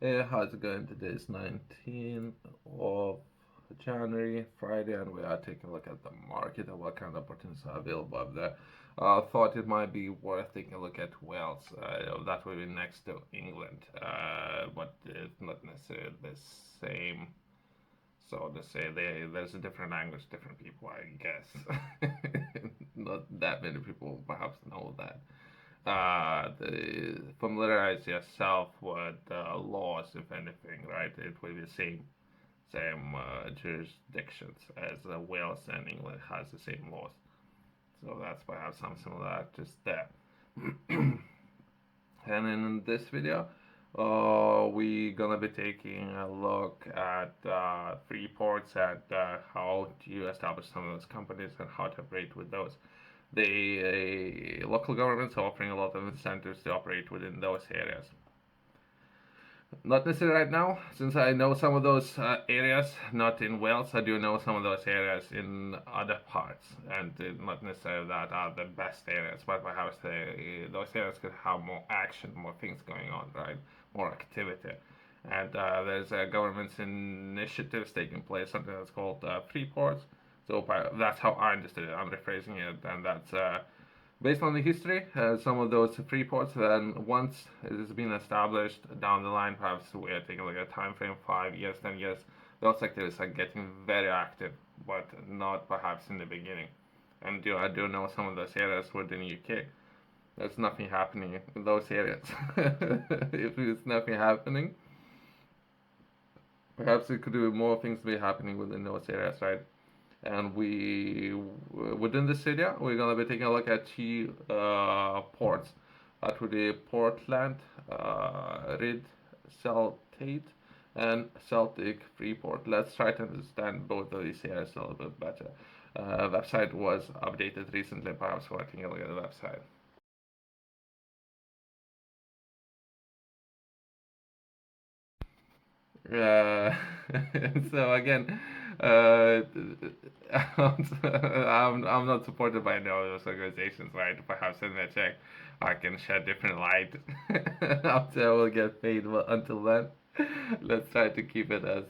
Hey, how's it going? Today is 19th of January, Friday, and we are taking a look at the market and what kind of opportunities are available up there. Thought it might be worth taking a look at Wales. That will be next to England, but it's not necessarily the same. So to say, there's a different language, different people, I guess. Not that many people perhaps know that. Familiarize yourself with laws, if anything, right? It will be the same jurisdictions as Wales and England has the same laws. So that's perhaps some similarities there. And in this video, we gonna be taking a look at three ports and how to establish some of those companies and how to operate with those. The local governments are offering a lot of incentives to operate within those areas. Not necessarily right now, since I know some of those areas, not in Wales. I do know some of those areas in other parts, and not necessarily that are the best areas, but perhaps those areas could have more action, more things going on, right? More activity. And there's government's initiatives taking place, something that's called free ports. So that's how I understood it. I'm rephrasing it, and that's based on the history, some of those free ports, then once it has been established down the line, perhaps we're taking like a time frame, 5 years, 10 years, those activities are getting very active, but not perhaps in the beginning. And I do know some of those areas within the UK. There's nothing happening in those areas. If there's nothing happening, perhaps it could be more things be happening within those areas, right? And within this area we're gonna be taking a look at two ports. That would be Portland, Rid, Celtate, and Celtic Freeport. Let's try to understand both of these areas a little bit better. Website was updated recently. Perhaps we're taking a look at the website. Uh, so again, uh, I'm not supported by any of those organizations, right? Perhaps in the check, I can shed different light after I will get paid. Well, until then, let's try to keep it as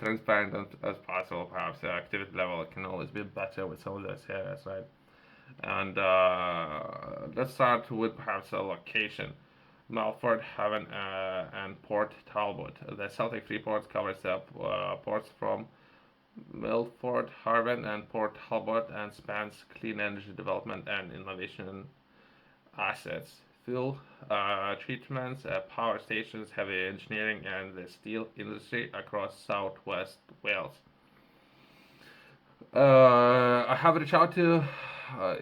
transparent as possible. Perhaps the activity level can always be better with some of those areas, right? And let's start with perhaps a location. Melford Haven and Port Talbot. The Celtic Freeport covers the ports from Milford Haven and Port Talbot and spans clean energy development and innovation assets, fuel treatments, power stations, heavy engineering, and the steel industry across southwest Wales. I have reached out to uh,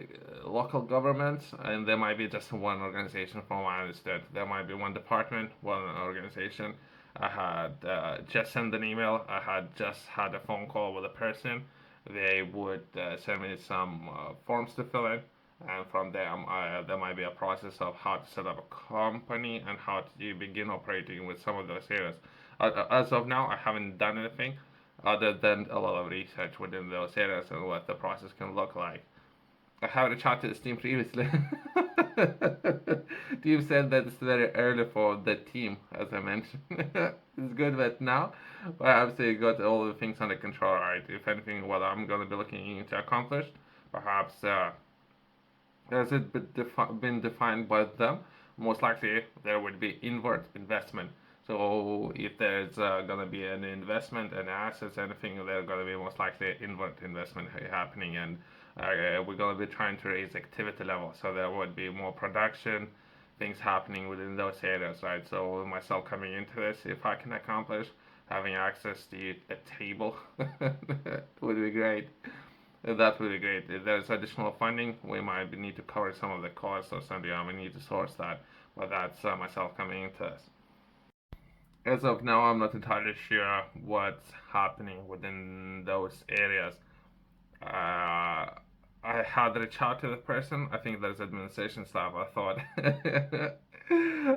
local governments, and there might be just one organization from what I understood. There might be one department, one organization. I had just sent an email. I had just had a phone call with a person. They would send me some forms to fill in, and from there, there might be a process of how to set up a company and how to begin operating with some of those areas. As of now, I haven't done anything other than a lot of research within those areas and what the process can look like. I haven't chatted to this team previously. Team said that it's very early for the team, as I mentioned. It's good, but now perhaps they got all the things under control, right? If anything, what I'm going to be looking to accomplish, perhaps has it been defined by them? Most likely, there would be inward investment. So if there's gonna be an investment and assets, anything, there's gonna be most likely inward investment happening, and we're gonna be trying to raise activity level. So there would be more production, things happening within those areas, right? So myself coming into this, if I can accomplish having access to a table, would be great. That would be great. If there's additional funding, we might need to cover some of the costs or something. We need to source that, but that's myself coming into this. As of now, I'm not entirely sure what's happening within those areas. I had reached out to the person. I think there's administration staff. I thought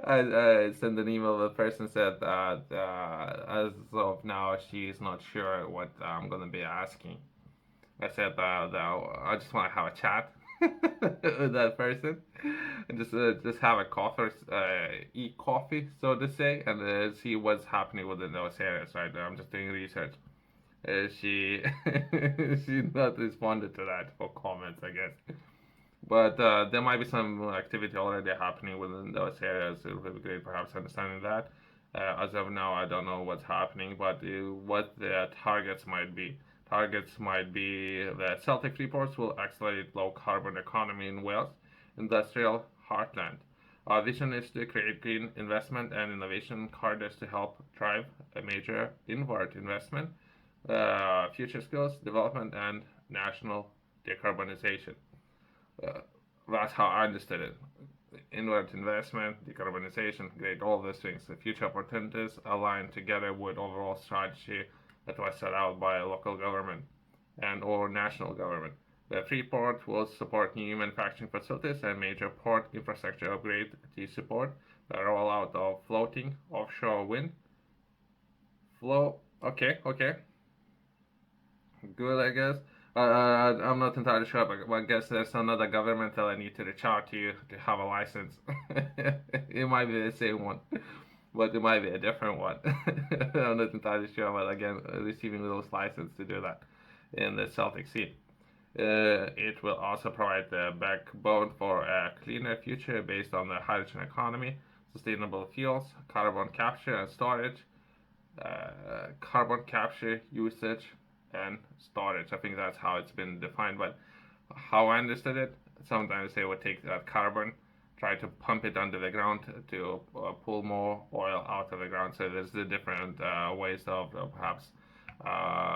I sent an email. The person said that as of now, she's not sure what I'm gonna be asking. I said I just want to have a chat. with that person, and just have a coffee, eat coffee, so to say, and see what's happening within those areas. Right, I'm just doing research. She she not responded to that for comments, I guess. But there might be some activity already happening within those areas. It would be great, perhaps, understanding that. As of now, I don't know what's happening, but what the targets might be. Targets might be that Celtic reports will accelerate low carbon economy in Wales, industrial heartland. Our vision is to create green investment and innovation corridors to help drive a major inward investment, future skills development, and national decarbonization. Uh, that's how I understood it. Inward investment, decarbonization, great, all these things. The future opportunities align together with overall strategy that was set out by a local government and or national government. The Freeport will support new manufacturing facilities and major port infrastructure upgrade to support the rollout of floating offshore wind. Okay, okay, good, I guess. I'm not entirely sure, but I guess there's another governmental I need to reach out to have a license. It might be the same one, but it might be a different one. I'm not entirely sure, but again, receiving those licenses to do that in the Celtic Sea. It will also provide the backbone for a cleaner future based on the hydrogen economy, sustainable fuels, carbon capture and storage, carbon capture, usage, and storage. I think that's how it's been defined. But how I understood it, sometimes they would take that carbon, try to pump it under the ground to pull more oil out of the ground. So there's the different ways of perhaps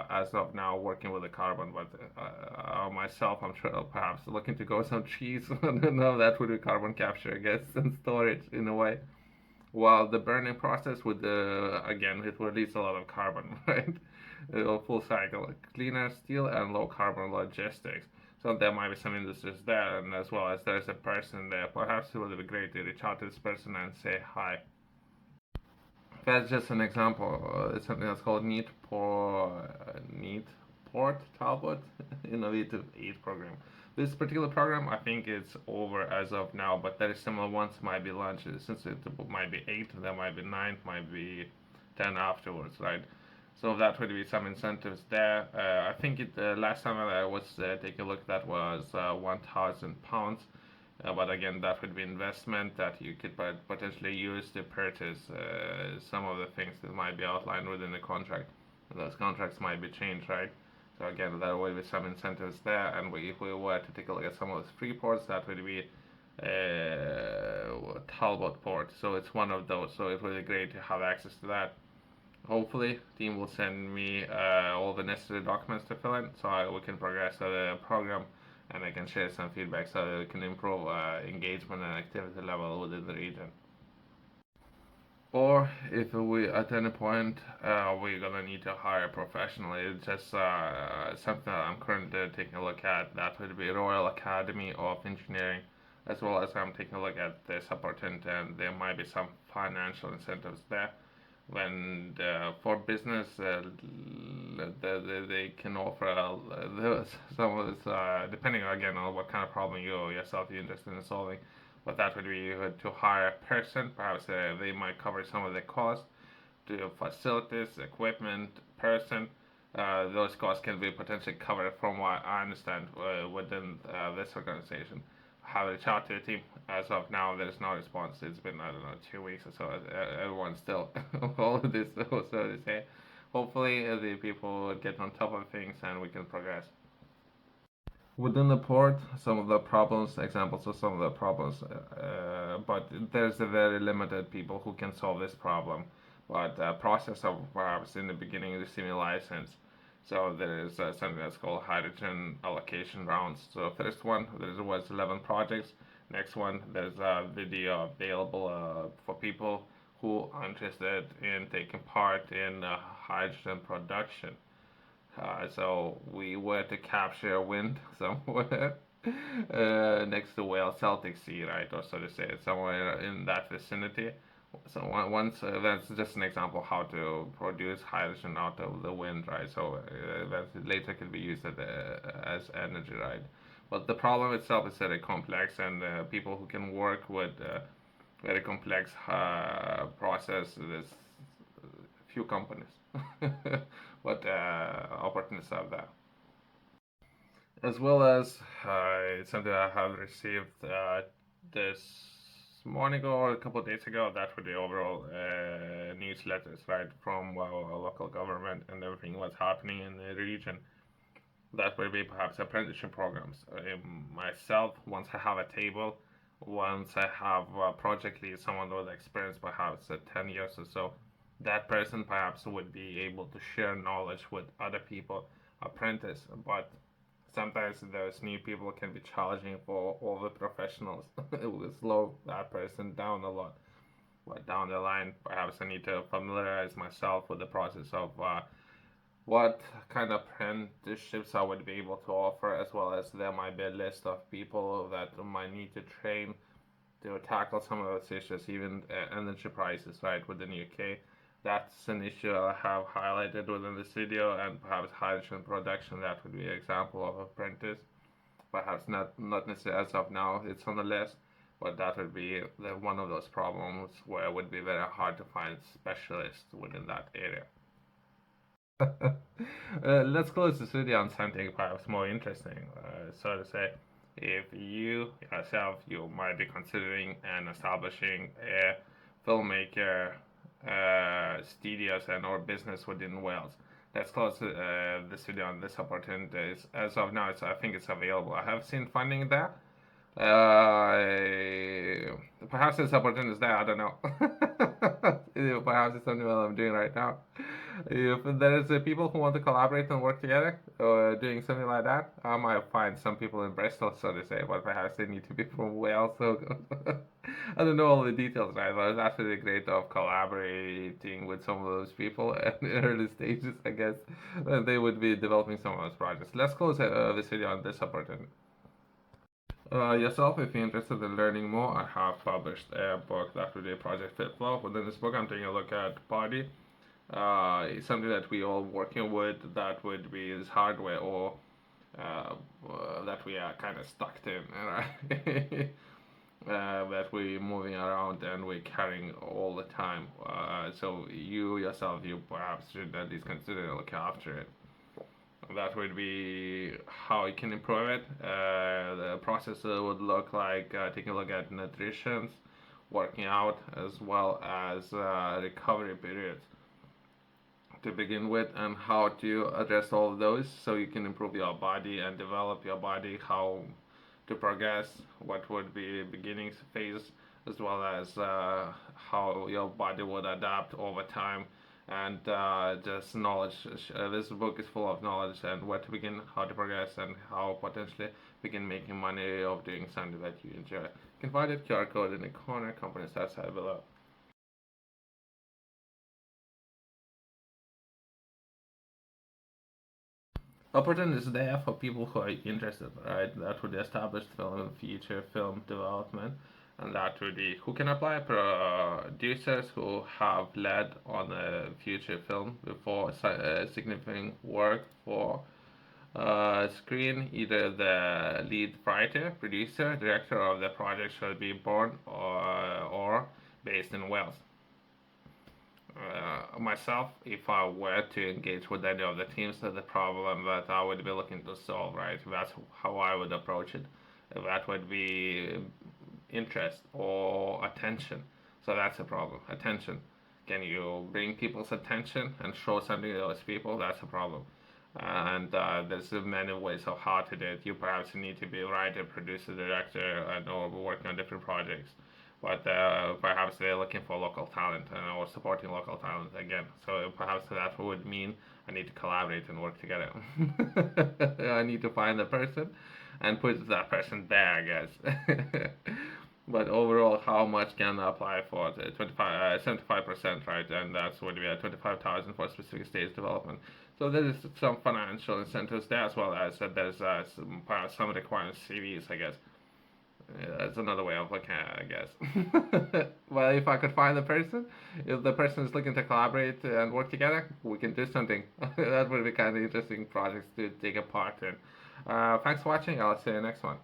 as of now working with the carbon. But myself, I'm sure perhaps looking to grow some trees. I don't know, that would be carbon capture, I guess, and storage in a way. While the burning process would, again, it would release a lot of carbon, right? Full cycle, cleaner steel and low carbon logistics. So there might be some industries there, and as well as there's a person there. Perhaps it would be great to reach out to this person and say hi. That's just an example. It's something that's called Neat Port Talbot Innovative Aid Program. This particular program, I think it's over as of now, but there is similar ones might be launched. Since it might be 8, there might be 9, might be 10 afterwards, right? So that would be some incentives there. I think last time I was taking a look, that was £1,000. But again, that would be investment that you could potentially use to purchase some of the things that might be outlined within the contract. And those contracts might be changed, right? So again, there will be some incentives there. And if we were to take a look at some of those free ports, that would be Talbot port. So it's one of those. So it would be great to have access to that. Hopefully, team will send me all the necessary documents to fill in, so we can progress the program, and I can share some feedback so that we can improve engagement and activity level within the region. Or if we at any point we're gonna need to hire professionally, it's just something that I'm currently taking a look at. That would be Royal Academy of Engineering, as well as I'm taking a look at this opportunity, and there might be some financial incentives there. When for business, they can offer some of this, depending again on what kind of problem you yourself you're interested in solving. But that would be to hire a person. Perhaps they might cover some of the costs to facilities, equipment, person. Those costs can be potentially covered from what I understand within this organization. Have reached out to the team. As of now, there's no response. It's been, I don't know, 2 weeks or so. Everyone's still all of this, so to say. Hopefully, the people would get on top of things and we can progress. Within the port, some of the problems, examples of some of the problems, but there's a very limited people who can solve this problem. But process of perhaps in the beginning receiving a license. So there is something that's called hydrogen allocation rounds. So first one, there was 11 projects. Next one, there's a video available for people who are interested in taking part in hydrogen production. So we were to capture wind somewhere next to Wales Celtic Sea, right, or so to say, somewhere in that vicinity. So once that's just an example of how to produce hydrogen out of the wind, right? So that later can be used as energy, right? But the problem itself is very complex, and people who can work with very complex process, there's few companies, but opportunities are there. As well as it's something I have received this morning or a couple of days ago. That were the overall newsletters, right, from our local government and everything what's happening in the region. That will be perhaps apprenticeship programs. Myself, once I have a table, once I have a project lead, someone with experience, perhaps 10 years or so, that person perhaps would be able to share knowledge with other people, apprentice. But sometimes those new people can be challenging for all the professionals. It will slow that person down a lot. But down the line, perhaps I need to familiarize myself with the process of what kind of apprenticeships I would be able to offer, as well as there might be a list of people that might need to train to tackle some of those issues, even energy prices, right, within the UK. That's an issue I have highlighted within this video, and perhaps hydrogen production, that would be an example of apprentice. Perhaps not necessarily as of now, it's on the list, but that would be one of those problems where it would be very hard to find specialists within that area. Let's close this video on something perhaps more interesting. So to say, if you yourself, you might be considering and establishing a filmmaker studios and or business within Wales. Let's close this video on this opportunity. As of now, I think it's available. I have seen funding there. Perhaps this opportunity is there. I don't know. Perhaps it's something that I'm doing right now. If there's people who want to collaborate and work together, or doing something like that, I might find some people in Bristol, so to say, but perhaps they need to be from Wales. So I don't know all the details, right? But it's actually great of collaborating with some of those people at the early stages, I guess, and they would be developing some of those projects. Let's close this video on this opportunity. Yourself, if you're interested in learning more, I have published a book that would be Project Fit Flow. Within this book, I'm taking a look at body. It's something that we all working with, that would be this hardware or that we are kind of stuck in, right? That we're moving around and we're carrying all the time. So you yourself, you perhaps should at least consider looking after it. That would be how you can improve it. The process would look like taking a look at nutrition, working out, as well as recovery periods to begin with, and how to address all of those so you can improve your body and develop your body, how to progress, what would be beginning phase, as well as how your body would adapt over time, and just knowledge. This book is full of knowledge and where to begin, how to progress, and how potentially begin making money of doing something that you enjoy. You can find it QR code in the corner, company side below. Opportunities there for people who are interested, right? That would establish film, feature film development, and that would be who can apply, producers who have led on a feature film before, significant work for screen. Either the lead writer, producer, director of the project should be born or based in Wales. Myself, if I were to engage with any of the teams, the problem that I would be looking to solve, right? That's how I would approach it. That would be interest or attention. So that's a problem. Attention. Can you bring people's attention and show something to those people? That's a problem. And there's many ways of how to do it. You perhaps need to be a writer, producer, director, and or working on different projects. But perhaps they're looking for local talent or supporting local talent again. So perhaps that would mean I need to collaborate and work together. I need to find a person and put that person there, I guess. But overall, how much can I apply for it? 75%, right? And that's what we are 25,000 for specific stage development. So there is some financial incentives there, as well as there's some requirements CVs, I guess. That's another way of looking at it, I guess. Well, if I could find the person, if the person is looking to collaborate and work together, we can do something. That would be kind of interesting projects to take a part in. Thanks for watching. I'll see you next one.